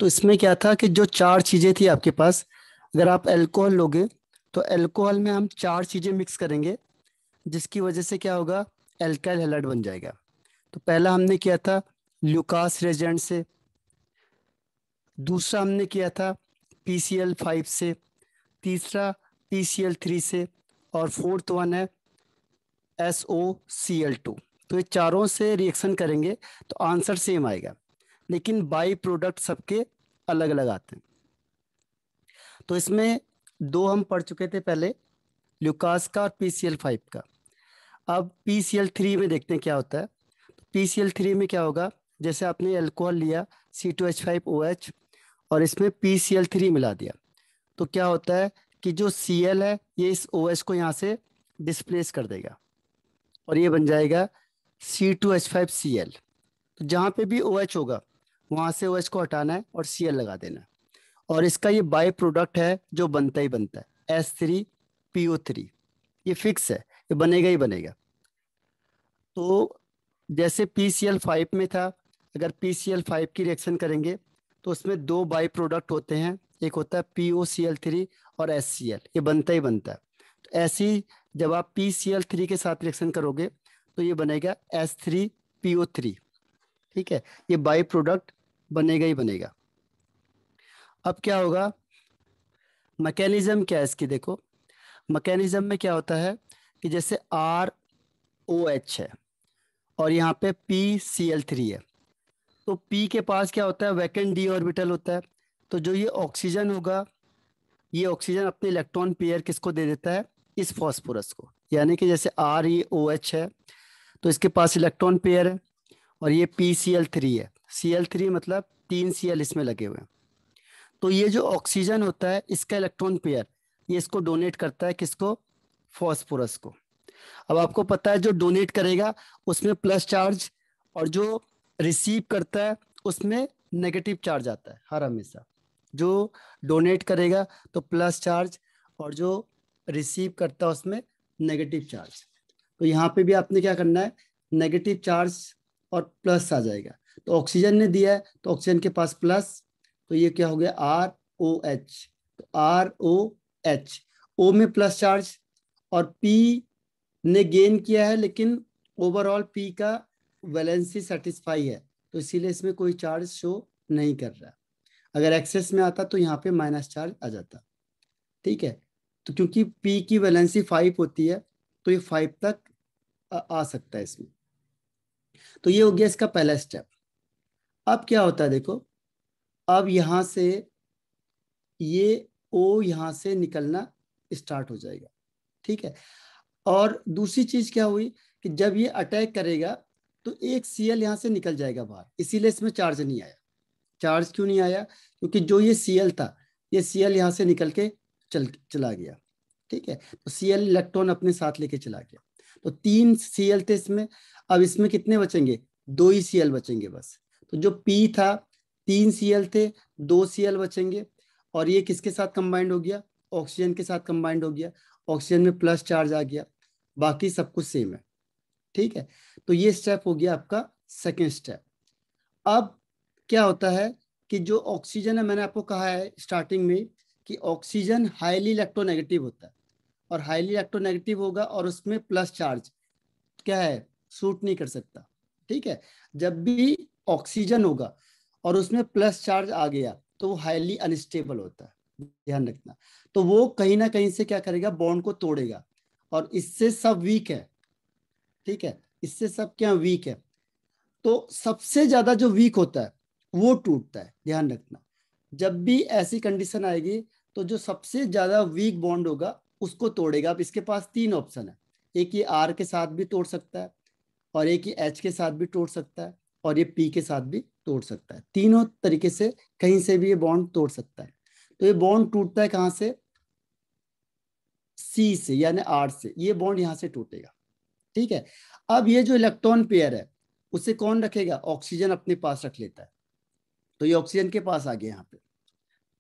तो इसमें क्या था कि जो चार चीजें थी आपके पास, अगर आप अल्कोहल लोगे तो अल्कोहल में हम चार चीजें मिक्स करेंगे, जिसकी वजह से क्या होगा, एल्काइल हैलाइड बन जाएगा। तो पहला हमने किया था ल्यूकास रेजेंट से, दूसरा हमने किया था PCl5 से, तीसरा PCl3 से, और फोर्थ वन है SOCl2। तो ये चारों से रिएक्शन करेंगे तो आंसर सेम आएगा, लेकिन बाई प्रोडक्ट सबके अलग अलग आते हैं। तो इसमें दो हम पढ़ चुके थे पहले, ल्यूकास का और PCl5 का। अब PCl3 में देखते हैं क्या होता है। तो PCl3 में क्या होगा, जैसे आपने अल्कोहल लिया C2H5OH और इसमें PCl3 मिला दिया, तो क्या होता है कि जो Cl है ये इस OH को यहाँ से डिस्प्लेस कर देगा और ये बन जाएगा C2H5Cl। तो जहाँ पे भी OH होगा वहाँ से OH को हटाना है और Cl लगा देना है, और इसका ये बाय प्रोडक्ट है जो बनता ही बनता है S3PO3। ये फिक्स है, ये बनेगा ही बनेगा। तो जैसे PCl5 में था, अगर PCl5 की रिएक्शन करेंगे तो उसमें दो बाई प्रोडक्ट होते हैं, एक होता है POCl3 और HCl, ये बनता ही बनता है। तो ऐसे ही जब आप PCl3 के साथ रिएक्शन करोगे तो ये बनेगा S3PO3। ठीक है, ये बाई प्रोडक्ट बनेगा ही बनेगा। अब क्या होगा, मैकेनिज्म क्या है इसकी, देखो मैकेनिज्म में क्या होता है कि जैसे ROH है और यहाँ पे PCl3 है, तो P के पास क्या होता है, वैकेंट d ऑर्बिटल होता है। तो जो ये ऑक्सीजन होगा, ये ऑक्सीजन अपने इलेक्ट्रॉन पेयर किसको दे देता है, इस फॉस्फोरस को। यानी कि जैसे ReOH है तो इसके पास इलेक्ट्रॉन पेयर है, और ये PCl3 है, Cl3 मतलब 3 Cl इसमें लगे हुए हैं। तो ये जो ऑक्सीजन होता है इसका इलेक्ट्रॉन पेयर ये इसको डोनेट करता है, किसको, फॉस्फोरस को। अब आपको पता है जो डोनेट करेगा उसमें प्लस चार्ज, और जो रिसीव करता है उसमें नेगेटिव चार्ज आता है हर हमेशा। जो डोनेट करेगा तो प्लस चार्ज, और जो रिसीव करता है उसमें नेगेटिव चार्ज। तो यहाँ पे भी आपने क्या करना है, नेगेटिव चार्ज और प्लस आ जाएगा। तो ऑक्सीजन ने दिया है तो ऑक्सीजन के पास प्लस, तो ये क्या हो गया ROH। तो ROH, O में प्लस चार्ज, और P ने गेन किया है लेकिन ओवरऑल P का वैलेंसी सेटिस्फाई है, तो इसीलिए इसमें कोई चार्ज शो नहीं कर रहा। अगर एक्सेस में आता तो यहाँ पे माइनस चार्ज आ जाता। ठीक है, तो क्योंकि P की वैलेंसी 5 होती है तो ये 5 तक आ सकता है इसमें। तो ये हो गया इसका पहला स्टेप। अब क्या होता है देखो, अब यहां से ये O यहां से निकलना स्टार्ट हो जाएगा। ठीक है, और दूसरी चीज क्या हुई कि जब ये अटैक करेगा तो एक Cl यहां से निकल जाएगा बाहर, इसीलिए इसमें चार्ज नहीं आया। चार्ज क्यों नहीं आया, क्योंकि जो ये Cl था ये Cl यहां से निकल के चला गया। ठीक है, तो Cl इलेक्ट्रॉन अपने साथ लेके चला गया। तो 3 Cl थे इसमें, अब इसमें कितने बचेंगे, 2 ही Cl बचेंगे बस। तो जो P था 3 Cl थे, 2 Cl बचेंगे, और ये किसके साथ कंबाइंड हो गया, ऑक्सीजन के साथ कंबाइंड हो गया। ऑक्सीजन में प्लस चार्ज आ गया, बाकी सब कुछ सेम है। ठीक है, तो ये स्टेप हो गया आपका सेकेंड स्टेप। अब क्या होता है कि जो ऑक्सीजन है, मैंने आपको कहा है स्टार्टिंग में कि ऑक्सीजन हाईली इलेक्ट्रोनेगेटिव होता है, और हाईली इलेक्ट्रोनेगेटिव होगा और उसमें प्लस चार्ज क्या है, सूट नहीं कर सकता। ठीक है, जब भी ऑक्सीजन होगा और उसमें प्लस चार्ज आ गया तो वो हाईली अनस्टेबल होता है, ध्यान रखना। तो वो कहीं ना कहीं से क्या करेगा, बॉन्ड को तोड़ेगा, और इससे सब वीक है। ठीक है, इससे सब क्या वीक है, तो सबसे ज्यादा जो वीक होता है वो टूटता है, ध्यान रखना। जब भी ऐसी कंडीशन आएगी तो जो सबसे ज्यादा वीक बॉन्ड होगा उसको तोड़ेगा। अब इसके पास तीन ऑप्शन है, एक ये R के साथ भी तोड़ सकता है, और एक ये H के साथ भी तोड़ सकता है, और ये P के साथ भी तोड़ सकता है। तीनों तरीके से कहीं से भी ये बॉन्ड तोड़ सकता है। तो ये बॉन्ड टूटता है कहां से, C से, यानी R से। ये बॉन्ड यहां से टूटेगा। ठीक है, अब ये जो इलेक्ट्रॉन पेयर है उसे कौन रखेगा, ऑक्सीजन अपने पास रख लेता है। तो ये ऑक्सीजन के पास आ गया यहाँ पे।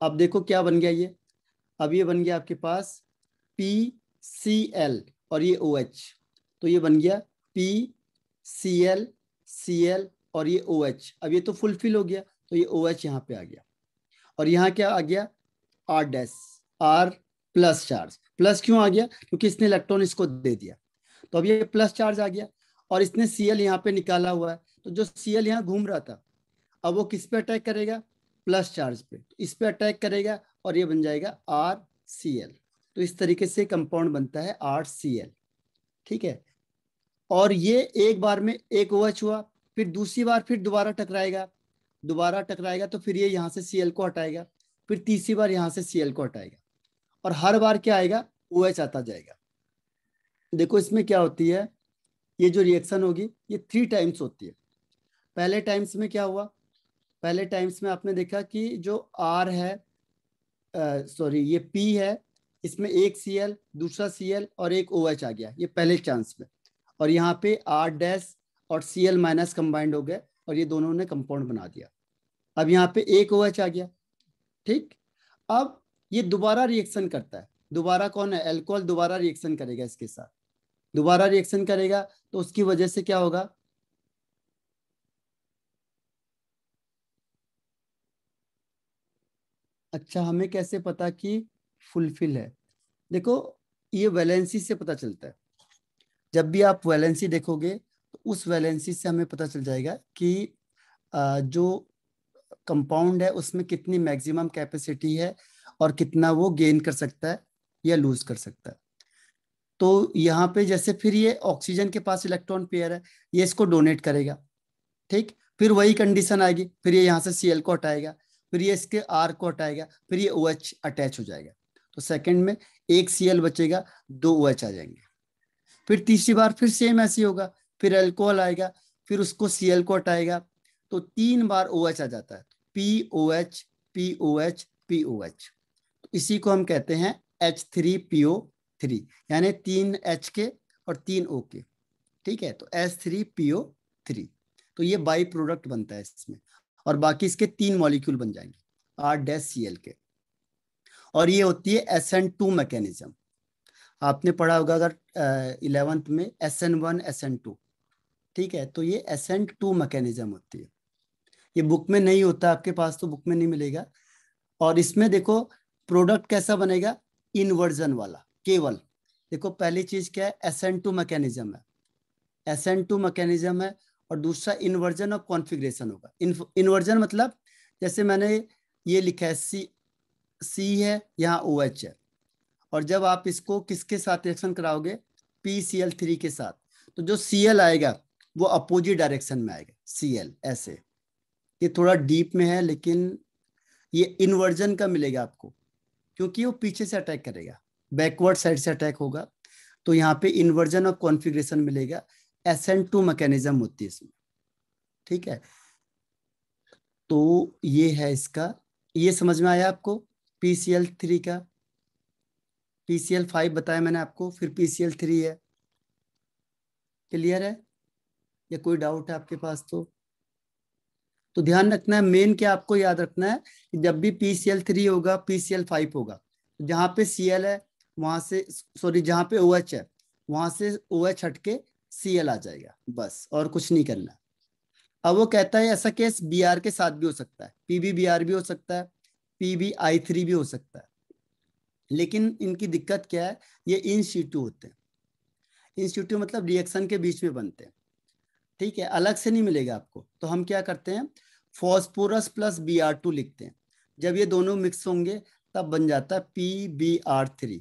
अब देखो क्या बन गया ये, अब ये बन गया आपके पास PCl और ये OH। तो ये बन गया PCl Cl और ये OH। अब ये तो फुलफिल हो गया, तो ये OH यहाँ पे आ गया। और यहाँ क्या आ गया, R dash, R plus charge. Plus क्यों आ गया, क्योंकि इसने इलेक्ट्रॉन इसको दे दिया, तो अब ये प्लस चार्ज आ गया। और इसने सीएल यहाँ पे निकाला हुआ है, तो जो सीएल यहाँ घूम रहा था, अब वो किस पे अटैक करेगा, प्लस चार्ज पे, तो इस पे अटैक करेगा और ये बन जाएगा आर सी एल। तो इस तरीके से कंपाउंड बनता है आर सी एल। ठीक है, और ये एक बार में एक OH हुआ, फिर दूसरी बार फिर दोबारा टकराएगा, दोबारा टकराएगा तो फिर ये यहाँ से Cl को हटाएगा, फिर तीसरी बार यहाँ से Cl को हटाएगा, और हर बार क्या आएगा, OH आता जाएगा। देखो इसमें क्या होती है, ये जो रिएक्शन होगी ये 3 टाइम्स होती है। पहले टाइम्स में क्या हुआ, पहले टाइम्स में आपने देखा कि जो R है, सॉरी ये P है, इसमें एक Cl, दूसरा Cl और एक OH आ गया, ये पहले चांस में। और यहाँ पे R डैश और Cl माइनस कंबाइंड हो गए और ये दोनों ने कंपाउंड बना दिया। अब यहाँ पे एक OH आ गया। ठीक, अब ये दोबारा रिएक्शन करता है, दोबारा कौन है, अल्कोहल दोबारा रिएक्शन करेगा इसके साथ, दोबारा रिएक्शन करेगा, तो उसकी वजह से क्या होगा, अच्छा हमें कैसे पता कि फुलफिल है, देखो ये वैलेंसी से पता चलता है। जब भी आप वैलेंसी देखोगे तो उस वैलेंसी से हमें पता चल जाएगा कि जो कंपाउंड है उसमें कितनी मैक्सिमम कैपेसिटी है और कितना वो गेन कर सकता है या लूज कर सकता है। तो यहाँ पे जैसे फिर ये ऑक्सीजन के पास इलेक्ट्रॉन पेयर है, ये इसको डोनेट करेगा। ठीक, फिर वही कंडीशन आएगी, फिर ये यहाँ से Cl को हटाएगा, फिर ये इसके R को हटाएगा, फिर ये OH अटैच हो जाएगा, तो सेकंड में एक Cl बचेगा, दो OH आ जाएंगे। फिर तीसरी बार फिर सेम ऐसे होगा, फिर अल्कोहल आएगा, फिर उसको Cl को हटाएगा, तो 3 बार OH आ जाता है, POH POH POH। तो इसी को हम कहते हैं H3PO3, यानी 3 H के और 3 O के। ठीक है, तो H3PO3, तो ये बाई प्रोडक्ट बनता है इसमें, और बाकी इसके 3 मॉलिक्यूल बन जाएंगे R-Cl के। और ये होती है SN2 मैकेनिज्म। आपने पढ़ा होगा अगर 11th में SN1 SN2। ठीक है, तो ये SN2 मैकेनिज्म होती है, ये बुक में नहीं होता आपके पास, तो बुक में नहीं मिलेगा। और इसमें देखो प्रोडक्ट कैसा बनेगा, इन्वर्जन वाला केवल। देखो पहली चीज क्या है, SN2 मैकेनिज्म है, SN2 मैकेनिज्म है, और दूसरा इन्वर्जन और कॉन्फ़िगरेशन होगा। इन्वर्जन मतलब जैसे मैंने ये लिखा है, सी है, यहाँ OH है, और जब आप इसको किसके साथ रिएक्शन कराओगे, PCl3 के साथ, तो जो Cl आएगा वो अपोजिट डायरेक्शन में आएगा, Cl ऐसे। ये थोड़ा डीप में है, लेकिन ये इन्वर्जन का मिलेगा आपको, क्योंकि वो पीछे से अटैक करेगा, बैकवर्ड साइड से अटैक होगा, तो यहाँ पे इन्वर्जन और कॉन्फ़िगरेशन मिलेगा। SN2 मैकेनिज्म होती है इसमें। ठीक है, तो ये है इसका, ये समझ में आया आपको, PCl3 का। PCl5 बताया मैंने आपको, फिर PCl3 है। क्लियर है, या कोई डाउट है आपके पास? तो ध्यान रखना है, मेन क्या आपको याद रखना है कि जब भी PCl3 होगा PCl5 होगा, जहां पे Cl है वहां से, सॉरी जहां पे OH है वहां से OH हट के Cl आ जाएगा, बस, और कुछ नहीं करना। अब वो कहता है ऐसा केस Br के साथ भी हो सकता है, PbBr भी हो सकता है, PbI3 भी हो सकता है, लेकिन इनकी दिक्कत क्या है, ये इन situ होते हैं। इन situ मतलब रिएक्शन के बीच में बनते हैं। ठीक है, अलग से नहीं मिलेगा आपको, तो हम क्या करते हैं, फॉस्फोरस प्लस Br2 लिखते हैं, जब ये दोनों मिक्स होंगे तब बन जाता है PbR3।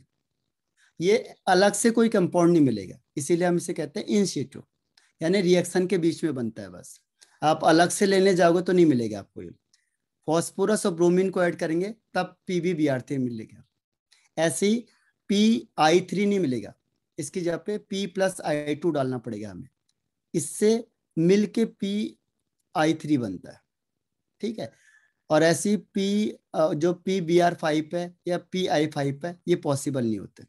ये अलग से कोई कंपाउंड नहीं मिलेगा, इसीलिए हम इसे कहते हैं इन situ, यानी रिएक्शन के बीच में बनता है बस। आप अलग से लेने जाओगे तो नहीं मिलेगा आपको, ये फॉस्फोरस और ब्रोमीन को ऐड करेंगे तब PbBr3 मिलेगा। ऐसे ही PI3 नहीं मिलेगा, इसकी जगह पे P+I2 डालना पड़ेगा हमें, इससे मिल के PI3 बनता है। ठीक है, और ऐसी जो PbR5 है या PI5 है, ये पॉसिबल नहीं होते,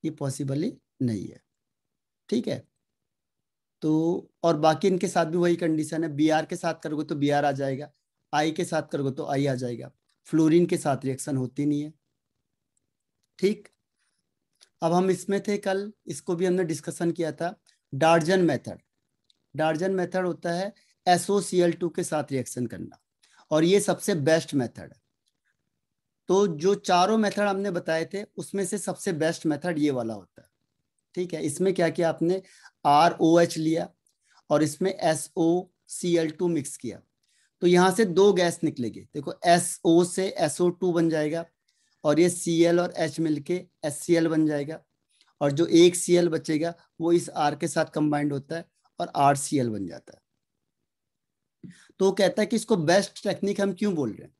ये पॉसिबल ही नहीं है। ठीक है, तो और बाकी इनके साथ भी वही कंडीशन है, Br के साथ करोगे तो Br आ जाएगा, I के साथ करोगे तो I आ जाएगा, फ्लोरीन के साथ रिएक्शन होती नहीं है। ठीक, अब हम इसमें थे कल, इसको भी हमने डिस्कशन किया था, डार्जन मेथड। डार्जन मेथड होता है SOCl2 के साथ रिएक्शन करना, और ये सबसे बेस्ट मेथड है। तो जो चारों मेथड हमने बताए थे उसमें से सबसे बेस्ट मेथड ये वाला होता है। ठीक है, इसमें क्या किया आपने, ROH लिया और इसमें SOCl2 मिक्स किया, तो यहां से दो गैस निकलेगी। देखो SO से SO2 बन जाएगा और ये Cl और H मिलके HCl बन जाएगा, और जो एक Cl बचेगा वो इस R के साथ कंबाइंड होता है और RCl बन जाता है। तो वो कहता है कि इसको बेस्ट टेक्निक हम क्यों बोल रहे हैं।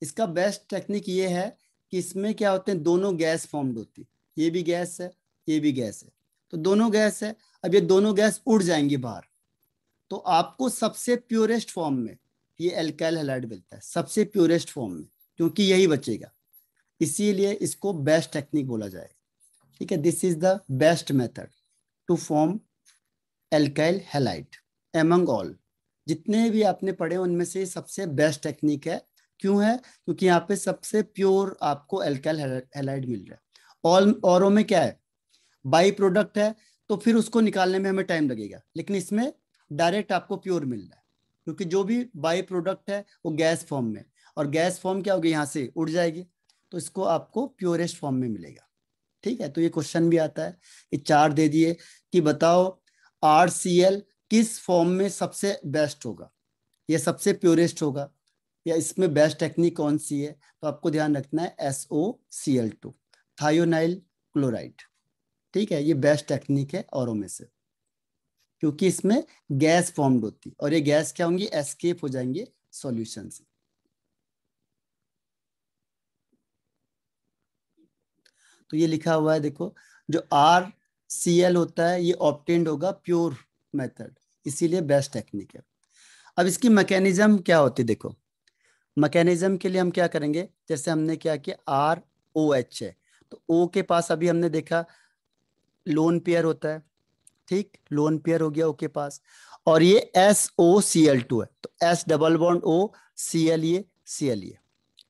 इसका बेस्ट टेक्निक ये है कि इसमें क्या होते हैं, दोनों गैस फॉर्म्ड होती है, ये भी गैस है ये भी गैस है, तो दोनों गैस है। अब ये दोनों गैस उड़ जाएंगी बाहर, तो आपको सबसे प्योरेस्ट फॉर्म में ये एल्काइल हैलाइड मिलता है, सबसे प्योरेस्ट फॉर्म में, क्योंकि यही बचेगा, इसीलिए इसको बेस्ट टेक्निक बोला जाएगा। ठीक है, this is the best method to form alkyl halide among all. जितने भी आपने पढ़े उनमें से सबसे बेस्ट टेक्निक है। क्यों है, क्योंकि यहाँ पे सबसे प्योर आपको एल्काइल हैलाइड मिल रहा है। ऑल औरों में क्या है, बाई प्रोडक्ट है, तो फिर उसको निकालने में हमें टाइम लगेगा, लेकिन इसमें डायरेक्ट आपको प्योर मिल रहा है, क्योंकि जो भी बाई प्रोडक्ट है वो गैस फॉर्म में, और गैस फॉर्म क्या होगी, यहाँ से उड़ जाएगी, तो इसको आपको प्योरेस्ट फॉर्म में मिलेगा। ठीक है, तो ये क्वेश्चन भी आता है कि चार दे दिए कि बताओ RCl किस फॉर्म में सबसे बेस्ट होगा, या सबसे प्योरेस्ट होगा, या इसमें बेस्ट टेक्निक कौन सी है। तो आपको ध्यान रखना है SOCl2, थायोनाइल क्लोराइड। ठीक है, ये बेस्ट टेक्निक है औरों में से, क्योंकि इसमें गैस फॉर्म्ड होती, और ये गैस क्या होंगी, एस्केप हो जाएंगे सॉल्यूशन से। तो ये लिखा हुआ है देखो, जो RCl होता है ये ऑब्टेन्ड होगा प्योर मेथड, इसीलिए बेस्ट टेक्निक है। अब इसकी मैकेनिज्म क्या होती है, देखो मैकेनिज्म के लिए हम क्या करेंगे, जैसे हमने क्या किया, ROH है, तो O के पास अभी हमने देखा लोन पेयर होता है। ठीक, लोन पेयर हो गया O के पास, और ये SOCl2 है, तो S double bond O, Cl ये Cl ये।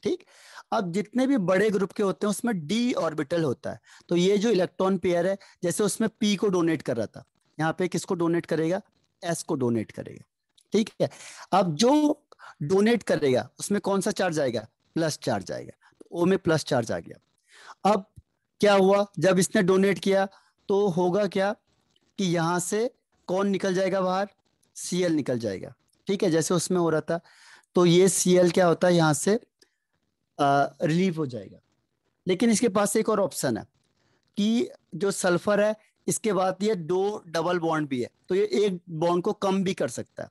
ठीक, अब जितने भी बड़े ग्रुप के होते हैं उसमें d ऑर्बिटल होता है, तो ये जो इलेक्ट्रॉन पेयर है, जैसे उसमें p को डोनेट कर रहा था, यहाँ पे किसको डोनेट करेगा, s को डोनेट करेगा। ठीक है, अब जो डोनेट करेगा उसमें कौन सा चार्ज आएगा, प्लस चार्ज आएगा, तो O में प्लस चार्ज आ गया। अब क्या हुआ, जब इसने डोनेट किया तो होगा क्या कि यहां से कौन निकल जाएगा बाहर, Cl निकल जाएगा। ठीक है, जैसे उसमें हो रहा था, तो ये Cl क्या होता है, यहाँ से रिलीव हो जाएगा। लेकिन इसके पास एक और ऑप्शन है कि जो सल्फर है, इसके बाद ये दो डबल बॉन्ड भी है, तो ये एक बॉन्ड को कम भी कर सकता है।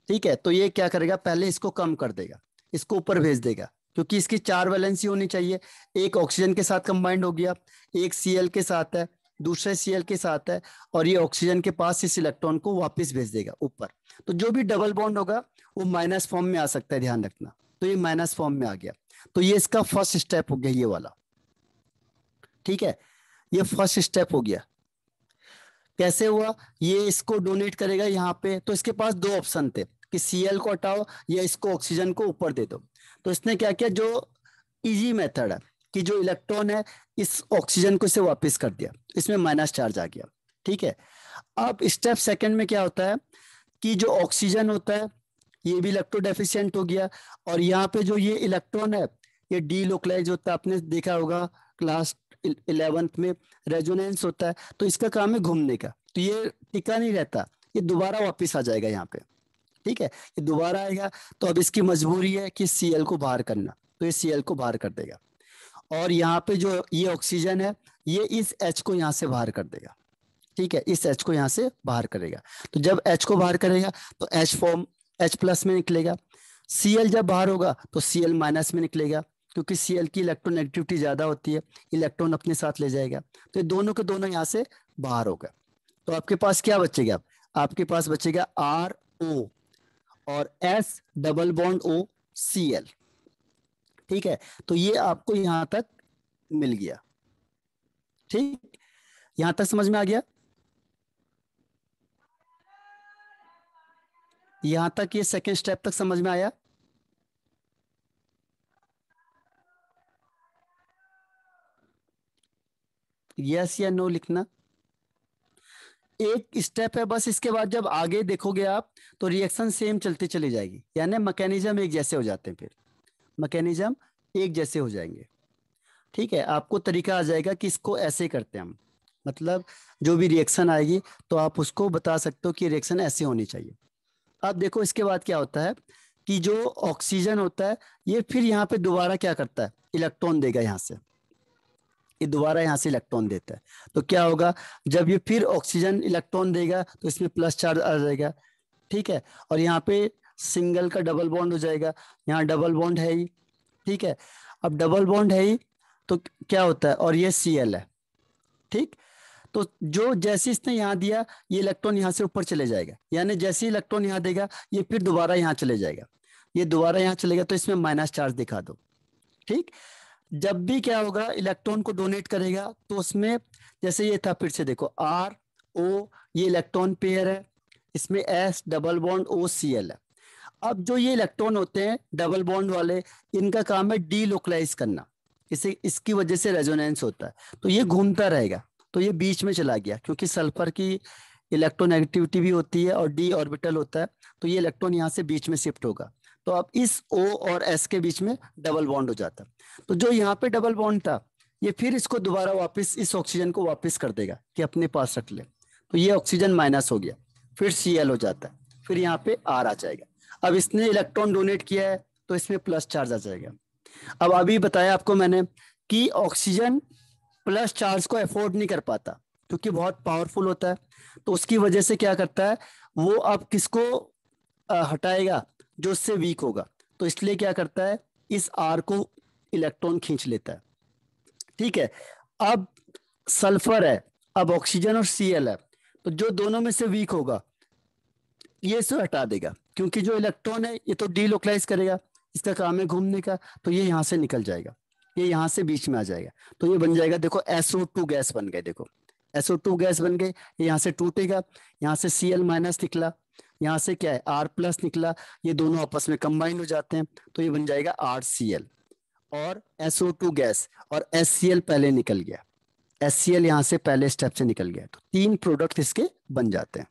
ठीक है, तो ये क्या करेगा, पहले इसको कम कर देगा, इसको ऊपर भेज देगा, क्योंकि इसकी चार वैलेंसी होनी चाहिए। एक ऑक्सीजन के साथ कंबाइंड हो गया, एक Cl के साथ है, दूसरे Cl के साथ है, और ये ऑक्सीजन के पास इस इलेक्ट्रॉन को वापस भेज देगा ऊपर। तो जो भी डबल बॉन्ड होगा वो माइनस फॉर्म में आ सकता है, ध्यान रखना। तो ये माइनस फॉर्म में आ गया, तो ये इसका फर्स्ट स्टेप हो गया ये वाला। ठीक है, ये फर्स्ट स्टेप हो गया। कैसे हुआ, ये इसको डोनेट करेगा यहाँ पे, तो इसके पास दो ऑप्शन थे कि Cl को हटाओ या इसको ऑक्सीजन को ऊपर दे दो। तो इसने क्या किया, जो इजी मेथड है कि जो इलेक्ट्रॉन है इस ऑक्सीजन को इसे वापस कर दिया, इसमें माइनस चार्ज आ गया। ठीक है, अब स्टेप सेकंड में क्या होता है कि जो ऑक्सीजन होता है ये भी इलेक्ट्रोडेफिशिएंट हो गया, और यहाँ पे जो ये इलेक्ट्रॉन है ये डीलोकलाइज होता है, आपने देखा होगा क्लास 11th में, रेजोनेंस होता है, तो इसका काम है घूमने का, तो ये टिका नहीं रहता, ये दोबारा वापस आ जाएगा यहाँ पे। ठीक है, ये दोबारा आएगा, तो अब इसकी मजबूरी है कि Cl को बाहर करना, तो ये Cl को बाहर कर देगा, और यहाँ पे जो ये ऑक्सीजन है ये इस H को यहाँ से बाहर कर देगा। ठीक है, इस H को यहाँ से बाहर करेगा, तो जब H को बाहर करेगा तो H फॉर्म H प्लस में निकलेगा। Cl जब बाहर होगा तो Cl माइनस में निकलेगा, क्योंकि Cl की इलेक्ट्रोनेगेटिविटी ज्यादा होती है, इलेक्ट्रॉन अपने साथ ले जाएगा, तो ये दोनों के दोनों यहाँ से बाहर होगा। तो आपके पास क्या बचेगा, आपके पास बचेगा RO और S double bond O Cl। ठीक है, तो ये आपको यहाँ तक मिल गया। ठीक, यहाँ तक समझ में आ गया, यहाँ तक ये सेकेंड स्टेप तक समझ में आया। यस या नो लिखना। एक स्टेप है बस, इसके बाद जब आगे देखोगे आप तो रिएक्शन सेम चलती चली जाएगी, यानी मैकेनिज्म एक जैसे हो जाते हैं, फिर मैकेनिज्म एक जैसे हो जाएंगे। ठीक है, आपको तरीका आ जाएगा कि इसको ऐसे करते हैं हम, मतलब जो भी रिएक्शन आएगी तो आप उसको बता सकते हो कि रिएक्शन ऐसे होनी चाहिए। अब देखो इसके बाद क्या होता है कि जो ऑक्सीजन होता है ये फिर यहाँ पे दोबारा क्या करता है, इलेक्ट्रॉन देगा यहाँ से, ये दोबारा यहाँ से इलेक्ट्रॉन देता है। तो क्या होगा, जब ये फिर ऑक्सीजन इलेक्ट्रॉन देगा तो इसमें प्लस चार्ज आ जाएगा। ठीक है, और यहाँ पे सिंगल का डबल बॉन्ड हो जाएगा, यहाँ डबल बॉन्ड है ही। ठीक है, अब डबल बॉन्ड है ही तो क्या होता है, और ये Cl है। ठीक, तो जो जैसे इसने यहाँ दिया ये इलेक्ट्रॉन यहाँ से ऊपर चले जाएगा, यानी जैसे इलेक्ट्रॉन यहाँ देगा ये फिर दोबारा यहाँ चले जाएगा, ये दोबारा यहाँ चलेगा तो इसमें माइनस चार्ज दिखा दो। ठीक, जब भी क्या होगा इलेक्ट्रॉन को डोनेट करेगा तो उसमें जैसे ये था, फिर से देखो RO, ये इलेक्ट्रॉन पेयर है, इसमें S डबल बॉन्ड OCl है। अब जो ये इलेक्ट्रॉन होते हैं डबल बॉन्ड वाले, इनका काम है डीलोकलाइज करना, इसे इसकी वजह से रेजोनेंस होता है, तो ये घूमता रहेगा। तो ये बीच में चला गया क्योंकि सल्फर की इलेक्ट्रोनेगेटिविटी भी होती है और d ऑर्बिटल होता है, तो ये इलेक्ट्रॉन यहाँ से बीच में शिफ्ट होगा। तो अब इस O और S के बीच में डबल बॉन्ड हो जाता है। तो जो यहाँ पे डबल बॉन्ड था ये फिर इसको दोबारा वापस इस ऑक्सीजन को वापस कर देगा कि अपने पास रख ले, तो ये ऑक्सीजन माइनस हो गया, फिर Cl हो जाता है, फिर यहाँ पे R आ जाएगा। अब इसने इलेक्ट्रॉन डोनेट किया है तो इसमें प्लस चार्ज आ जाएगा। अब अभी बताया आपको मैंने कि ऑक्सीजन प्लस चार्ज को अफोर्ड नहीं कर पाता क्योंकि बहुत पावरफुल होता है, तो उसकी वजह से क्या करता है वो अब किसको हटाएगा, जो उससे वीक होगा, तो इसलिए क्या करता है इस आर को इलेक्ट्रॉन खींच लेता है। ठीक है, अब सल्फर है, अब ऑक्सीजन और Cl है, तो जो दोनों में से वीक होगा ये इसे हटा देगा, क्योंकि जो इलेक्ट्रॉन है ये तो डीलोकलाइज करेगा, इसका काम है घूमने का, तो ये यहाँ से निकल जाएगा, ये यहाँ से बीच में आ जाएगा, तो ये बन जाएगा, देखो SO2 गैस बन गए, देखो SO2 गैस बन गए, ये यहाँ से टूटेगा, यहाँ से Cl माइनस निकला, यहाँ से क्या है R प्लस निकला, ये दोनों आपस में कंबाइन हो जाते हैं, तो ये बन जाएगा RCl और SO2 गैस, और HCl पहले निकल गया, HCl यहाँ से पहले स्टेप से निकल गया, तो तीन प्रोडक्ट इसके बन जाते हैं।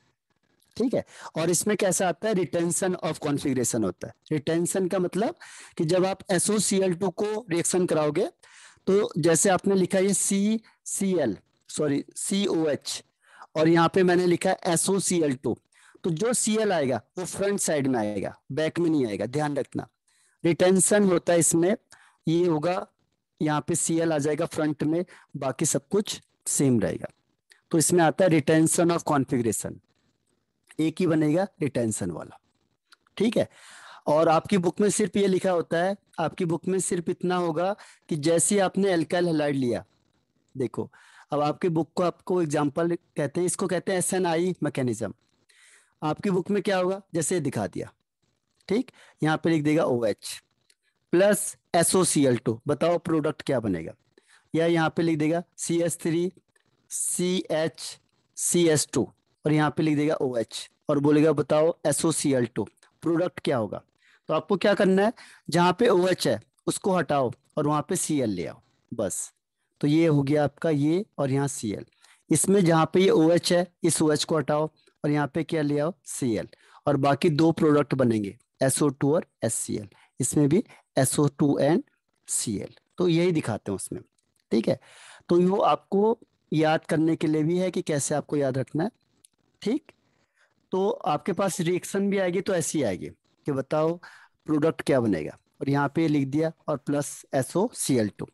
ठीक है, और इसमें कैसा आता है, रिटेंशन ऑफ कॉन्फ़िगरेशन होता है। रिटेंशन का मतलब कि जब आप SOCl2 को रिएक्शन कराओगे तो जैसे आपने लिखा है CCl, सॉरी COH, और यहाँ पे मैंने लिखा है SOCl2, तो जो Cl आएगा वो फ्रंट साइड में आएगा, बैक में नहीं आएगा, ध्यान रखना। रिटेंशन होता है इसमें, ये होगा यहाँ पे Cl आ जाएगा फ्रंट में, बाकी सब कुछ सेम रहेगा, तो इसमें आता है रिटेंशन ऑफ कॉन्फ़िगरेशन, एक ही बनेगा रिटेंशन वाला। ठीक है, और आपकी बुक में सिर्फ ये लिखा होता है, आपकी बुक में सिर्फ इतना होगा कि जैसे आपने एल्काइल हैलाइड लिया, देखो अब आपकी बुक को आपको एग्जांपल कहते हैं, इसको कहते हैं SNI मैकेनिज्म। आपकी बुक में क्या होगा, जैसे दिखा दिया। ठीक, यहाँ पे लिख देगा OH प्लस SOCl2, बताओ प्रोडक्ट क्या बनेगा, या यहाँ पे लिख देगा CH3CH CS2 और यहाँ पे लिख देगा OH और बोलेगा बताओ SOCl2 प्रोडक्ट क्या होगा। तो आपको क्या करना है, जहाँ पे OH है उसको हटाओ और वहाँ पे Cl ले आओ, बस। तो ये हो गया आपका ये, और यहाँ Cl, इसमें जहाँ पे ये OH है इस OH को हटाओ और यहाँ पे क्या ले आओ Cl, और बाकी दो प्रोडक्ट बनेंगे SO2 और HCl, इसमें भी SO2 एंड Cl, तो यही दिखाते हैं उसमें। ठीक है, तो वो आपको याद करने के लिए भी है कि कैसे आपको याद रखना है। ठीक, तो आपके पास रिएक्शन भी आएगी तो ऐसी आएगी कि बताओ प्रोडक्ट क्या बनेगा, और यहाँ पे लिख दिया और प्लस SOCl2।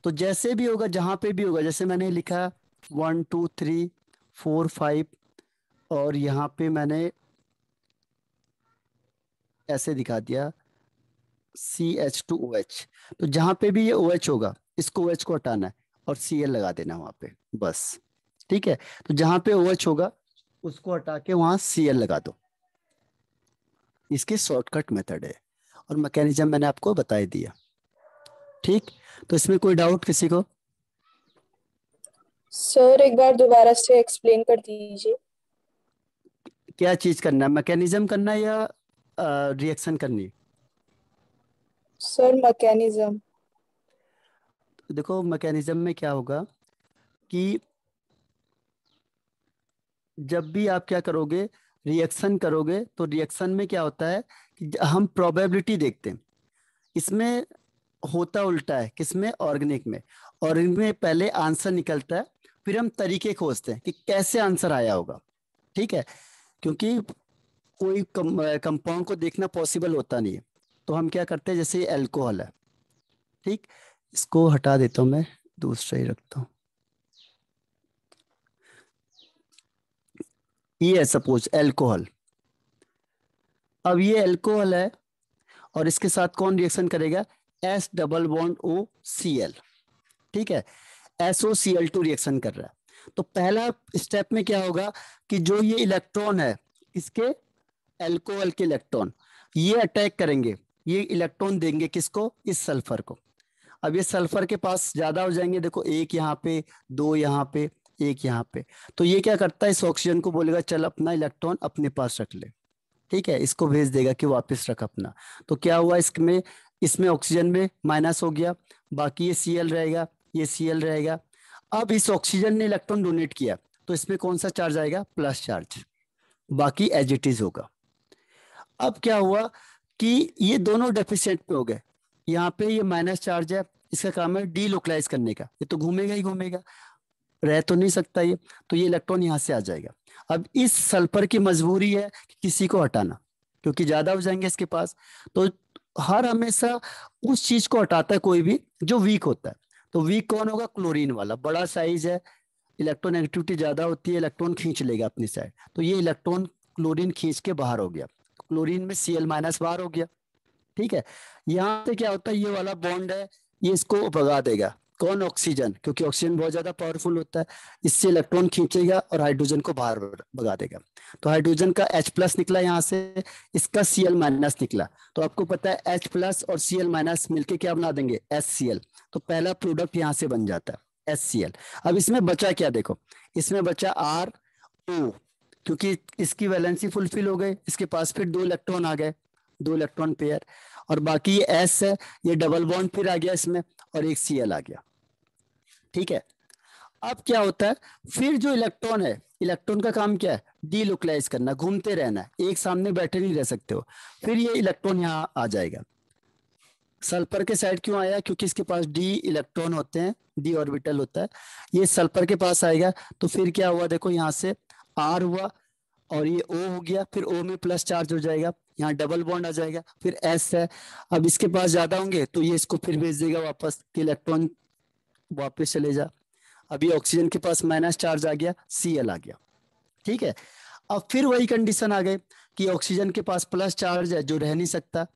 तो जैसे भी होगा जहाँ पे भी होगा, जैसे मैंने लिखा 1 2 3 4 5, और यहाँ पे मैंने ऐसे दिखा दिया CH2OH, तो जहाँ पे भी ये OH होगा इसको OH को हटाना है और Cl लगा देना वहाँ पे, बस। ठीक है, तो जहाँ पे OH होगा उसको हटा के वहाँ Cl लगा दो, इसकी शॉर्टकट मेथड है, और मैकेनिज्म मैंने आपको बता ही दिया। ठीक, तो इसमें कोई डाउट किसी को? सर एक बार दोबारा से एक्सप्लेन कर दीजिए। क्या चीज करना है, मैकेनिज्म करना है या रिएक्शन करनी है? Sir mechanism. देखो मैकेनिज्म में क्या होगा कि जब भी आप क्या करोगे, रिएक्शन करोगे, तो रिएक्शन में क्या होता है कि हम प्रोबेबिलिटी देखते हैं। इसमें होता उल्टा है, किसमें, ऑर्गेनिक में। ऑर्गेनिक में पहले आंसर निकलता है, फिर हम तरीके खोजते हैं कि कैसे आंसर आया होगा। ठीक है, क्योंकि कोई कंपाउंड को देखना पॉसिबल होता नहीं है, तो हम क्या करते हैं, जैसे ये अल्कोहल है, ठीक, इसको हटा देता हूं मैं, दूसरा ही रखता हूँ। ये है सपोज एल्कोहल। अब ये एल्कोहल है, और इसके साथ कौन रिएक्शन करेगा, S double bond O C L. ठीक है, SOCl2 रिएक्शन कर रहा है। तो पहला स्टेप में क्या होगा कि जो ये इलेक्ट्रॉन है, इसके एल्कोहल के इलेक्ट्रॉन, ये अटैक करेंगे, ये इलेक्ट्रॉन देंगे किसको, इस सल्फर को। अब ये सल्फर के पास ज्यादा हो जाएंगे, देखो एक यहाँ पे, दो यहाँ पे, एक यहाँ पे। तो ये क्या करता है, इस ऑक्सीजन को बोलेगा चल अपना इलेक्ट्रॉन अपने पास रख ले। ठीक है, इसको भेज देगा कि वापस रख अपना। तो क्या हुआ, इसमें इसमें ऑक्सीजन में माइनस हो गया, बाकी ये Cl रहेगा, ये Cl रहेगा। अब इस ऑक्सीजन ने इलेक्ट्रॉन डोनेट किया, तो इसमें कौन सा चार्ज आएगा, प्लस चार्ज, बाकी एज इट इज होगा। अब क्या हुआ कि ये दोनों डेफिशिएंट पे हो गए, यहाँ पे ये माइनस चार्ज है, इसका काम है डीलोकलाइज करने का, ये तो घूमेगा ही घूमेगा, रह तो नहीं सकता ये, तो ये इलेक्ट्रॉन यहाँ से आ जाएगा। अब इस सल्फर की मजबूरी है कि किसी को हटाना, क्योंकि ज्यादा हो जाएंगे इसके पास। तो हर हमेशा उस चीज को हटाता है कोई भी जो वीक होता है। तो वीक कौन होगा, क्लोरीन वाला, बड़ा साइज है, इलेक्ट्रॉन ज्यादा होती है, इलेक्ट्रॉन खींच लेगा अपनी साइड। तो ये इलेक्ट्रॉन क्लोरीन खींच के बाहर हो गया, क्लोरीन में Cl माइनस बाहर हो गया। ठीक है, यहाँ से क्या होता है, ये वाला बॉन्ड है, ये इसको भगा देगा, कौन, ऑक्सीजन, क्योंकि ऑक्सीजन बहुत ज्यादा पावरफुल होता है, इससे इलेक्ट्रॉन खींचेगा और हाइड्रोजन को बाहर भगा देगा। तो हाइड्रोजन का H+ निकला यहाँ से, इसका Cl- निकला। तो आपको पता है H+ और Cl- मिलके क्या बना देंगे, HCl। तो पहला प्रोडक्ट यहाँ से बन जाता है HCl। अब इसमें बचा क्या, देखो इसमें बचा RO, क्योंकि इसकी वैलेंसी फुलफिल हो गई, इसके पास फिर दो इलेक्ट्रॉन आ गए, दो इलेक्ट्रॉन पेयर। और बाकी ये S है, ये डबल बॉन्ड फिर आ गया इसमें, और एक Cl आ गया। ठीक है, अब क्या होता है, फिर जो इलेक्ट्रॉन है, इलेक्ट्रॉन का काम क्या है, डीलोकलाइज करना, घूमते रहना है, एक सामने बैठे नहीं रह सकते हो। फिर ये इलेक्ट्रॉन यहाँ आ जाएगा। सल्फर के साइड क्यों आया, क्योंकि इसके पास D इलेक्ट्रॉन होते हैं, D ऑर्बिटल होता है, ये सल्फर के पास आएगा। तो फिर क्या हुआ, देखो यहाँ से R हुआ, और ये O हो गया, फिर O में प्लस चार्ज हो जाएगा, यहाँ डबल बॉन्ड आ जाएगा, फिर S है। अब इसके पास ज्यादा होंगे, तो ये इसको फिर भेज देगा वापस कि इलेक्ट्रॉन वापस चले जा। अब ये ऑक्सीजन के पास माइनस चार्ज आ गया, Cl आ गया। ठीक है, अब फिर वही कंडीशन आ गई कि ऑक्सीजन के पास प्लस चार्ज है जो रह नहीं सकता,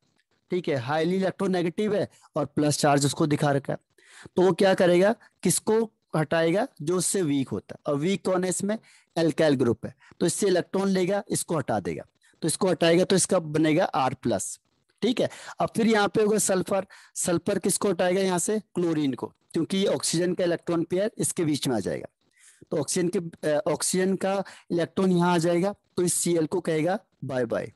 ठीक है, हाईली इलेक्ट्रोनेगेटिव है, और प्लस चार्ज उसको दिखा रखा है। तो वो क्या करेगा, किसको हटाएगा, जो उससे वीक होता है। और वीक कौन है इसमें, एल्काइल ग्रुप है, तो इससे इलेक्ट्रॉन लेगा, इसको हटा देगा। तो इसको हटाएगा तो इसका बनेगा R+। ठीक है, अब फिर यहाँ पे होगा सल्फर। सल्फर किसको हटाएगा, यहाँ से क्लोरीन को, क्योंकि ये ऑक्सीजन का इलेक्ट्रॉन पेयर इसके बीच में आ जाएगा। तो ऑक्सीजन का इलेक्ट्रॉन यहाँ आ जाएगा, तो इस Cl को कहेगा bye bye,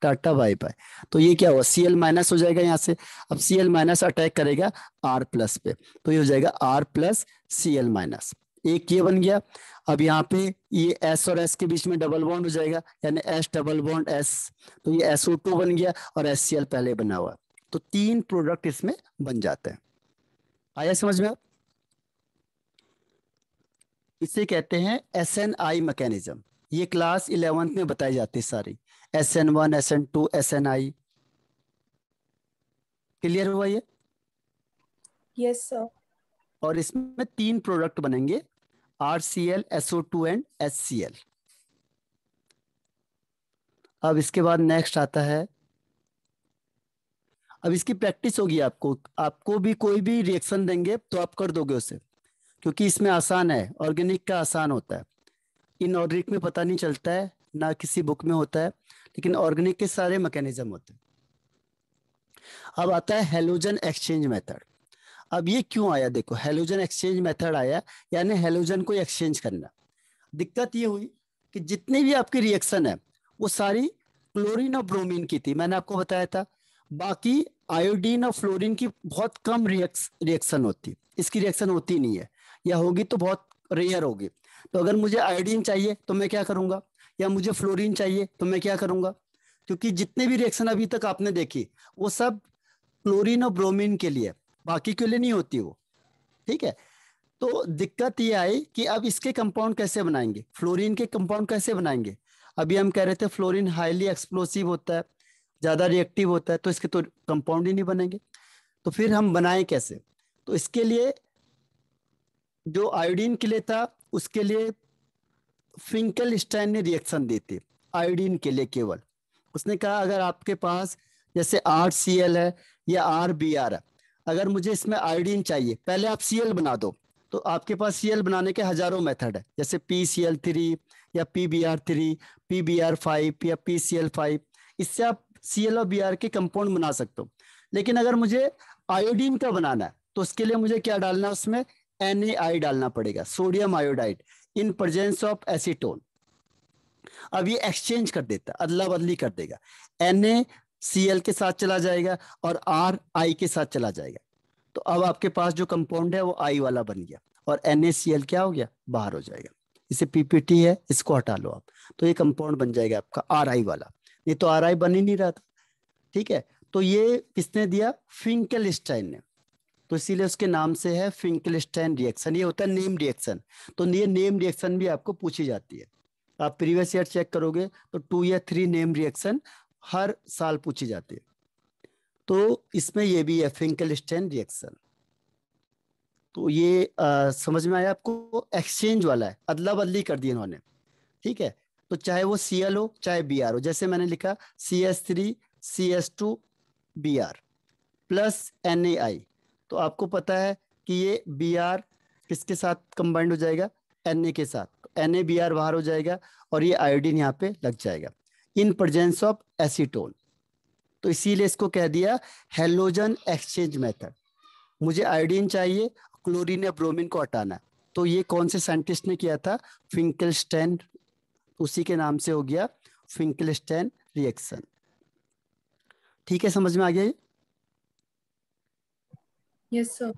tata bye bye. तो ये क्या हुआ, Cl- हो जाएगा यहाँ से। अब Cl- अटैक करेगा R+ पे, तो ये हो जाएगा R+Cl-। एक ये बन गया। अब यहाँ पे ये S और S के बीच में डबल बॉन्ड हो जाएगा, यानी H डबल बॉन्ड S, तो ये SO2 बन गया, और HCl पहले बना हुआ। तो 3 प्रोडक्ट इसमें बन जाते हैं। आया समझ में आप? इसे कहते हैं SNI मैकेनिज्म। ये क्लास 11th में बताई जाती है सारी, SN1, SN2, SNI। क्लियर हुआ ये? Yes sir. और इसमें 3 प्रोडक्ट बनेंगे, RCl, SO2 एंड HCl। अब इसके बाद नेक्स्ट आता है, अब इसकी प्रैक्टिस होगी आपको, आपको भी कोई भी रिएक्शन देंगे तो आप कर दोगे उसे, क्योंकि इसमें आसान है, ऑर्गेनिक का आसान होता है, इनऑर्गेनिक में पता नहीं चलता है, ना किसी बुक में होता है, लेकिन ऑर्गेनिक के सारे मैकेनिज्म होते हैं। अब आता है हेलोजन एक्सचेंज मेथड। अब ये क्यों आया, देखो हेलोजन एक्सचेंज मेथड आया, यानी हेलोजन को एक्सचेंज करना। दिक्कत ये हुई कि जितनी भी आपकी रिएक्शन है, वो सारी क्लोरीन और ब्रोमीन की थी, मैंने आपको बताया था। बाकी आयोडीन और फ्लोरीन की बहुत कम रिएक्शन होती, इसकी रिएक्शन होती नहीं है, या होगी तो बहुत रेयर होगी। तो अगर मुझे आयोडीन चाहिए तो मैं क्या करूंगा, या मुझे फ्लोरीन चाहिए तो मैं क्या करूंगा, क्योंकि जितने भी रिएक्शन अभी तक आपने देखी वो सब क्लोरीन और ब्रोमीन के लिए, बाकी के लिए नहीं होती वो। ठीक है। तो दिक्कत ये आई कि अब इसके कंपाउंड कैसे बनाएंगे, फ्लोरीन के कंपाउंड कैसे बनाएंगे। अभी हम कह रहे थे फ्लोरीन हाईली एक्सप्लोसिव होता है, ज्यादा रिएक्टिव होता है, तो इसके तो कंपाउंड ही नहीं बनेंगे। तो फिर हम बनाए कैसे। तो इसके लिए जो आयोडीन के लिए था उसके लिए फिंकलस्टाइन ने रिएक्शन दी थी आयोडीन के लिए केवल। उसने कहा अगर आपके पास जैसे RCl है या RBr है, अगर मुझे इसमें आयोडीन चाहिए, पहले आप Cl बना दो। तो आपके पास Cl बनाने के हजारों मेथड है, जैसे PCl3 या PBr3, PBr5 या PCl5। इससे आप Cl और Br के कंपाउंड बना सकते हो। लेकिन अगर मुझे आयोडीन का बनाना है तो उसके लिए मुझे क्या डालना है, उसमें NaI डालना पड़ेगा, sodium iodide, in presence of acetone. अब ये एक्सचेंज कर देता है, अदला बदली कर देगा, NaCl के साथ चला जाएगा और RI के साथ चला जाएगा। तो अब आपके पास जो कंपाउंड है वो I वाला बन गया, और NaCl क्या हो गया, बाहर हो जाएगा। इसे PPT है, इसको हटा लो आप, तो ये कंपाउंड बन जाएगा आपका RI वाला। नहीं तो RI बन ही नहीं रहा था। ठीक है। तो ये किसने दिया, फिंकलस्टाइन ने। तो इसीलिए उसके नाम से है फिंकलस्टाइन रिएक्शन। ये होता है नेम रिएक्शन। तो ये नेम रिएक्शन भी आपको पूछी जाती है। आप प्रीवियस ईयर चेक करोगे तो 2 या 3 नेम रिएक्शन हर साल पूछी जाती है। तो इसमें ये भी है फिंकलस्टाइन रिएक्शन। तो ये समझ में आया आपको, एक्सचेंज वाला है, अदला बदली कर दी इन्होंने। ठीक है। तो चाहे वो Cl हो चाहे Br हो, जैसे मैंने लिखा CH3CH2Br प्लस NaI। तो आपको पता है कि ये Br किसके साथ कंबाइंड हो जाएगा, Na के साथ। NaBr बाहर हो जाएगा और ये आयोडीन यहाँ पे लग जाएगा इन प्रेजेंस ऑफ एसीटोन। तो इसीलिए इसको कह दिया हेलोजन एक्सचेंज मेथड। मुझे आयोडीन चाहिए, क्लोरीन या ब्रोमीन को हटाना है। तो ये कौन से साइंटिस्ट ने किया था, फिंकलस्टाइन। उसी के नाम से हो गया फिंकलस्टाइन रिएक्शन। ठीक है, समझ में आ गया ये। Yes, sir.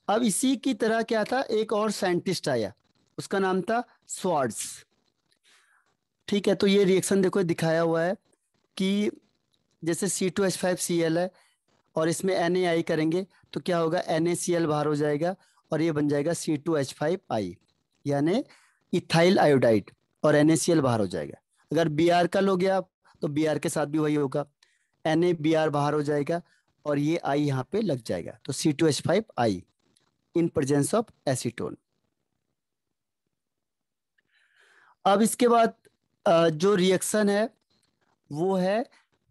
अब इसी की तरह क्या था, एक और साइंटिस्ट आया, उसका नाम था स्वार्ट्ज। ठीक है। तो ये रिएक्शन देखो दिखाया हुआ है कि जैसे C2H5Cl है और इसमें NaI करेंगे तो क्या होगा, NaCl बाहर हो जाएगा और ये बन जाएगा C2H5I, यानी इथाइल आयोडाइड, और NaCl बाहर हो जाएगा। अगर Br का लोगे आप तो Br के साथ भी वही होगा, NaBr बाहर हो जाएगा और ये I यहाँ पे लग जाएगा, तो C2H5I in presence of acetone. अब इसके बाद जो रिएक्शन है वो है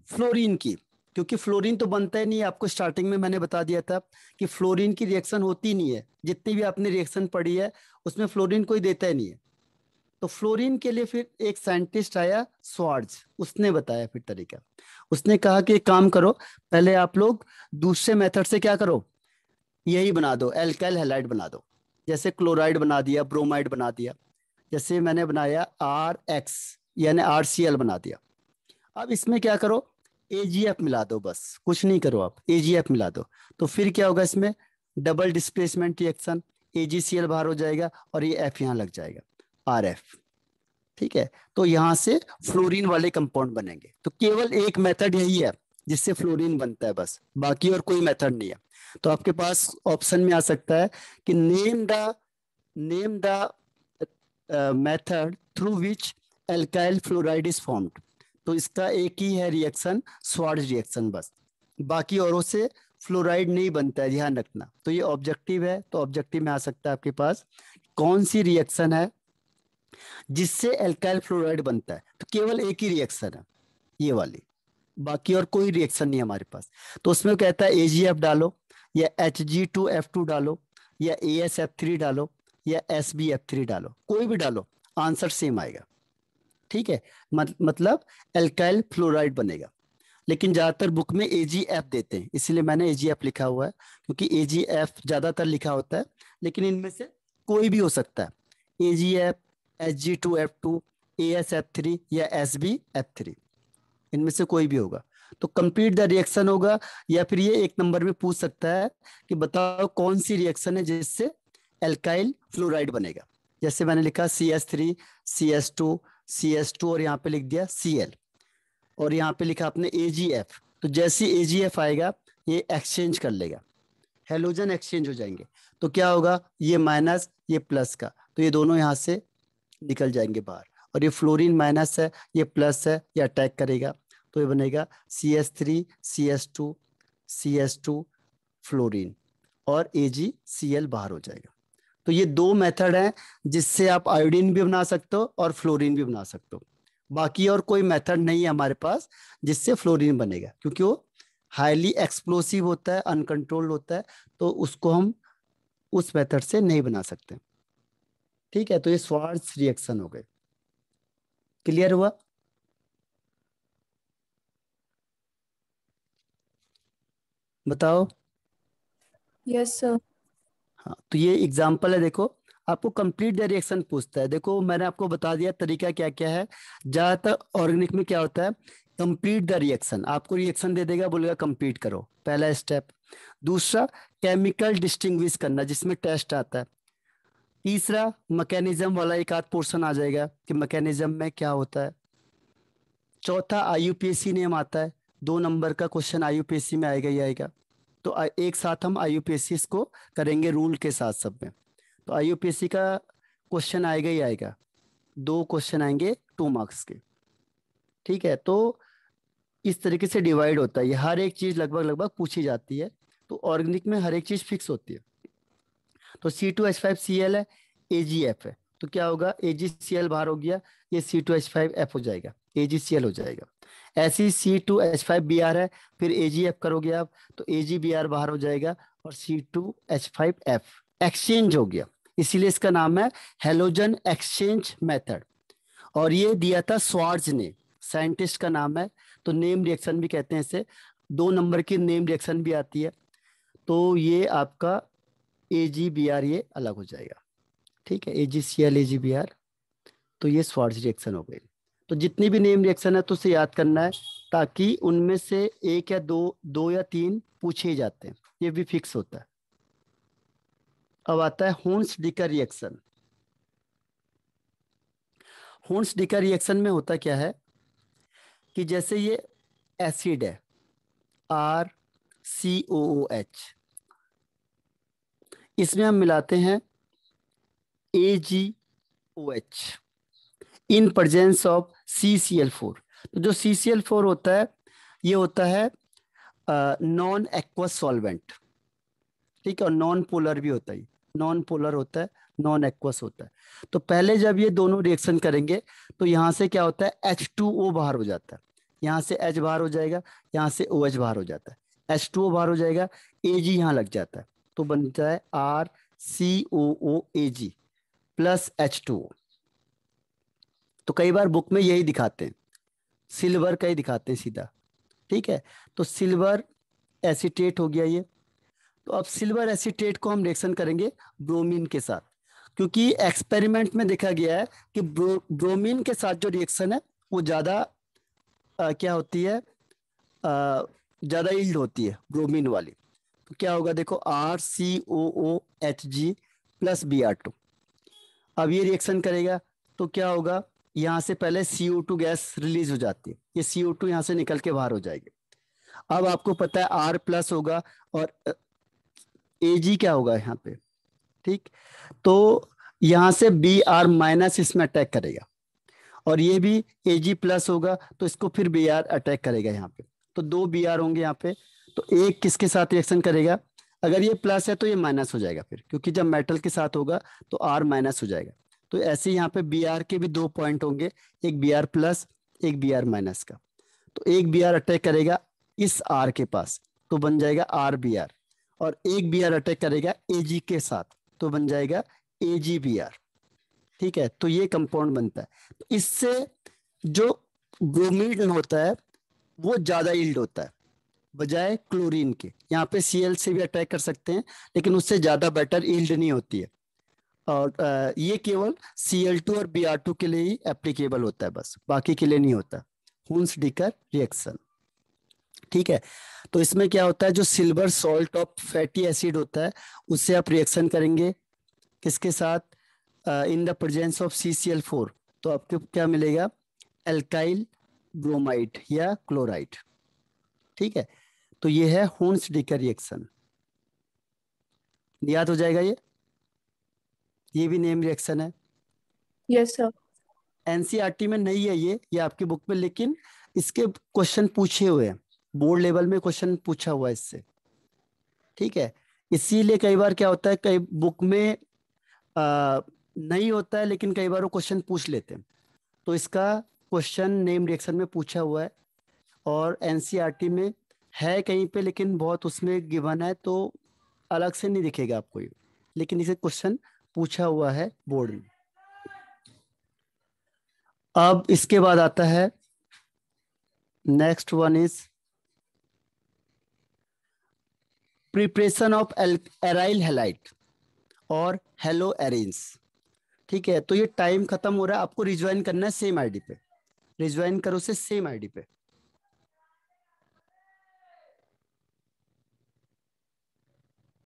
फ्लोरीन की, क्योंकि फ्लोरीन तो बनता ही नहीं है। आपको स्टार्टिंग में मैंने बता दिया था कि फ्लोरीन की रिएक्शन होती नहीं है, जितनी भी आपने रिएक्शन पढ़ी है उसमें फ्लोरीन कोई देता ही नहीं है। तो फ्लोरीन के लिए फिर एक साइंटिस्ट आया स्वार्ट्ज, उसने बताया फिर तरीका। उसने कहा कि एक काम करो, पहले आप लोग दूसरे मेथड से क्या करो, यही बना दो, एल्काइल हैलाइड बना दो। जैसे क्लोराइड बना दिया, ब्रोमाइड बना दिया, जैसे मैंने बनाया RX यानी RCl बना दिया। अब इसमें क्या करो, AgF मिला दो, बस कुछ नहीं करो आप, AgF मिला दो। तो फिर क्या होगा, इसमें डबल डिस्प्लेसमेंट रिएक्शन, AgCl बाहर हो जाएगा और ये F यहाँ लग जाएगा, RF। ठीक है। तो यहाँ से फ्लोरीन वाले कंपाउंड बनेंगे। तो केवल एक मेथड यही है जिससे फ्लोरीन बनता है, बस, बाकी और कोई मेथड नहीं है। तो आपके पास ऑप्शन में आ सकता है कि name the method through which alkyl fluoride is formed. तो इसका एक ही है रिएक्शन, स्वार्ट्ज रिएक्शन, बस। बाकी औरों से फ्लोराइड नहीं बनता है, ध्यान रखना। तो ये ऑब्जेक्टिव है, तो ऑब्जेक्टिव में आ सकता है आपके पास कौन सी रिएक्शन है जिससे एल्काइल फ्लोराइड बनता है। तो केवल एक ही रिएक्शन है, ये वाली, बाकी और कोई रिएक्शन नहीं है हमारे पास। तो उसमें कहता है AgF डालो या Hg2F2 डालो या AsF3 डालो या SbF3 डालो, कोई भी डालो, आंसर सेम आएगा। ठीक है। मतलब एल्काइल फ्लोराइड बनेगा। लेकिन ज्यादातर बुक में AgF देते हैं, इसीलिए मैंने AgF लिखा हुआ है, क्योंकि AgF ज्यादातर लिखा होता है। लेकिन इनमें से कोई भी हो सकता है, AgF, Hg2F2, AsF3 या SbF3, इनमें से कोई भी होगा। तो कंप्लीट द रिएक्शन होगा, या फिर ये एक नंबर में पूछ सकता है कि बताओ कौन सी रिएक्शन है जिससे एल्काइल फ्लोराइड बनेगा। जैसे मैंने लिखा CH3 CS2 CS2 और यहाँ पे लिख दिया Cl और यहाँ पे लिखा आपने AgF। तो जैसे AgF आएगा ये एक्सचेंज कर लेगा, हेलोजन एक्सचेंज हो जाएंगे। तो क्या होगा, ये माइनस ये प्लस का, तो ये दोनों यहाँ से निकल जाएंगे बाहर। और ये फ्लोरीन माइनस है ये प्लस है, ये अटैक करेगा, तो ये बनेगा CH3 CS2 CS2 फ्लोरीन और AgCl बाहर हो जाएगा। तो ये दो मेथड हैं जिससे आप आयोडीन भी बना सकते हो और फ्लोरीन भी बना सकते हो। बाकी और कोई मेथड नहीं है हमारे पास जिससे फ्लोरीन बनेगा, क्योंकि वो हाईली एक्सप्लोसिव होता है, अनकंट्रोल्ड होता है, तो उसको हम उस मेथड से नहीं बना सकते। ठीक है, तो ये स्वार्ट्ज रिएक्शन हो गए। क्लियर हुआ? बताओ। Yes, sir. हाँ, तो ये एग्जाम्पल है, देखो आपको कंप्लीट द रिएक्शन पूछता है। देखो मैंने आपको बता दिया तरीका क्या क्या है। ज्यादातर ऑर्गेनिक में क्या होता है, कंप्लीट द रिएक्शन, आपको रिएक्शन दे देगा, बोलेगा कंप्लीट करो, पहला स्टेप। दूसरा केमिकल डिस्टिंग्विश करना, जिसमें टेस्ट आता है। तीसरा मैकेनिज्म वाला एक आध पोर्शन आ जाएगा कि मैकेनिज्म में क्या होता है। चौथा IUPAC नेम आता है, 2 नंबर का क्वेश्चन IUPAC में आएगा ही आएगा। तो एक साथ हम IUPAC को करेंगे रूल के साथ सब में। तो IUPAC का क्वेश्चन आएगा ही आएगा, 2 क्वेश्चन आएंगे 2 मार्क्स के। ठीक है, तो इस तरीके से डिवाइड होता है, ये हर एक चीज लगभग लगभग पूछी जाती है। तो ऑर्गेनिक में हर एक चीज फिक्स होती है। तो C2H5Cl है, AgF है, तो क्या होगा, AgCl बाहर हो गया, ये C2H5F हो जाएगा, AgCl हो जाएगा। ऐसे ही C2H5Br है, फिर AgF करोगे आप तो AgBr बाहर हो जाएगा और C2H5F एक्सचेंज हो गया, इसीलिए इसका नाम है हेलोजन एक्सचेंज मेथड। और ये दिया था स्वार्ज ने, साइंटिस्ट का नाम है। तो नेम रिएक्शन भी कहते हैं इसे, 2 नंबर की नेम रिएक्शन भी आती है। तो ये आपका AgBr ये अलग हो जाएगा। ठीक है, AgCl AgBr, तो ये स्वार्ज रिएक्शन हो गई। तो जितनी भी नेम रिएक्शन है तो उसे याद करना है, ताकि उनमें से एक या दो, 2 या 3 पूछे ही जाते हैं, ये भी फिक्स होता है। अब आता है हुन्स-डिकर रिएक्शन। हुन्स-डिकर रिएक्शन में होता क्या है कि जैसे ये एसिड है RCOOH, इसमें हम मिलाते हैं AgOH in presence of CCl4। तो जो CCl4 होता है ये होता है नॉन एक्वस सॉल्वेंट। ठीक है, और नॉन पोलर भी होता है, नॉन पोलर होता है, नॉन एक्वस होता है। तो पहले जब ये दोनों रिएक्शन करेंगे तो यहाँ से क्या होता है, H2O बाहर हो जाता है, यहाँ से H बाहर हो जाएगा, यहाँ से OH बाहर हो जाता है, H2O बाहर हो जाएगा, Ag यहाँ लग जाता है, तो बनता है RCOOAg प्लस H2O। तो कई बार बुक में यही दिखाते हैं, सिल्वर का ही दिखाते हैं सीधा। ठीक है, तो सिल्वर एसीटेट हो गया ये। तो अब सिल्वर एसीटेट को हम रिएक्शन करेंगे ब्रोमीन के साथ, क्योंकि एक्सपेरिमेंट में देखा गया है कि ब्रोमीन के साथ जो रिएक्शन है वो ज़्यादा क्या होती है, ज़्यादा यील्ड होती है ब्रोमीन वाली। तो क्या होगा, देखो RCOOHg प्लस Br2। अब ये रिएक्शन करेगा तो क्या होगा, यहाँ से पहले CO2 गैस रिलीज हो जाती है, ये CO2 यहाँ से निकल के बाहर हो जाएगी। अब आपको पता है R प्लस होगा और Ag क्या होगा यहाँ पे। ठीक, तो यहाँ से Br माइनस इसमें अटैक करेगा और ये भी Ag प्लस होगा, तो इसको फिर Br अटैक करेगा यहाँ पे। तो 2 Br होंगे यहाँ पे, तो एक किसके साथ रिएक्शन करेगा, अगर ये प्लस है तो ये माइनस हो जाएगा फिर, क्योंकि जब मेटल के साथ होगा तो R माइनस हो जाएगा। तो ऐसे यहाँ पे Br के भी 2 पॉइंट होंगे, एक Br प्लस एक Br माइनस का। तो एक Br अटैक करेगा इस R के पास, तो बन जाएगा RBr, और एक Br अटैक करेगा Ag के साथ, तो बन जाएगा AgBr। ठीक है, तो ये कंपाउंड बनता है। तो इससे जो ब्रोमीन होता है वो ज्यादा यील्ड होता है बजाय क्लोरीन के। यहाँ पे Cl से भी अटैक कर सकते हैं, लेकिन उससे ज्यादा बेटर यील्ड नहीं होती है। और ये केवल Cl2 और Br2 के लिए ही एप्लीकेबल होता है, बस बाकी के लिए नहीं होता। हुन्स-डिकर रिएक्शन। ठीक है, तो इसमें क्या होता है, जो silver salt of fatty acid होता है उससे आप रिएक्शन करेंगे किसके साथ, in the presence of CCl4, तो आपको क्या मिलेगा, एल्काइल ब्रोमाइड या क्लोराइड। ठीक है, तो ये है हूर्न्स-डिकर का रिएक्शन, याद हो जाएगा ये भी नेम रिएक्शन है। Yes sir. एनसीईआरटी में नहीं है ये आपकी बुक में, लेकिन इसके क्वेश्चन पूछे हुए हैं, बोर्ड लेवल में क्वेश्चन पूछा हुआ है इससे। ठीक है, इसीलिए कई बार क्या होता है, कई बुक में नहीं होता है, लेकिन कई बार वो क्वेश्चन पूछ लेते हैं। तो इसका क्वेश्चन नेम रिएक्शन में पूछा हुआ है, और एनसीईआरटी में है कहीं पे, लेकिन बहुत उसमें गिवन है, तो अलग से नहीं दिखेगा आपको ये, लेकिन इसे क्वेश्चन पूछा हुआ है बोर्ड में। अब इसके बाद आता है next one is preparation of aryl halide और हेलो एरेंस। ठीक है, तो ये टाइम खत्म हो रहा है, आपको रिज्वाइन करना है सेम आईडी पे, रिज्वाइन करो से सेम आईडी पे।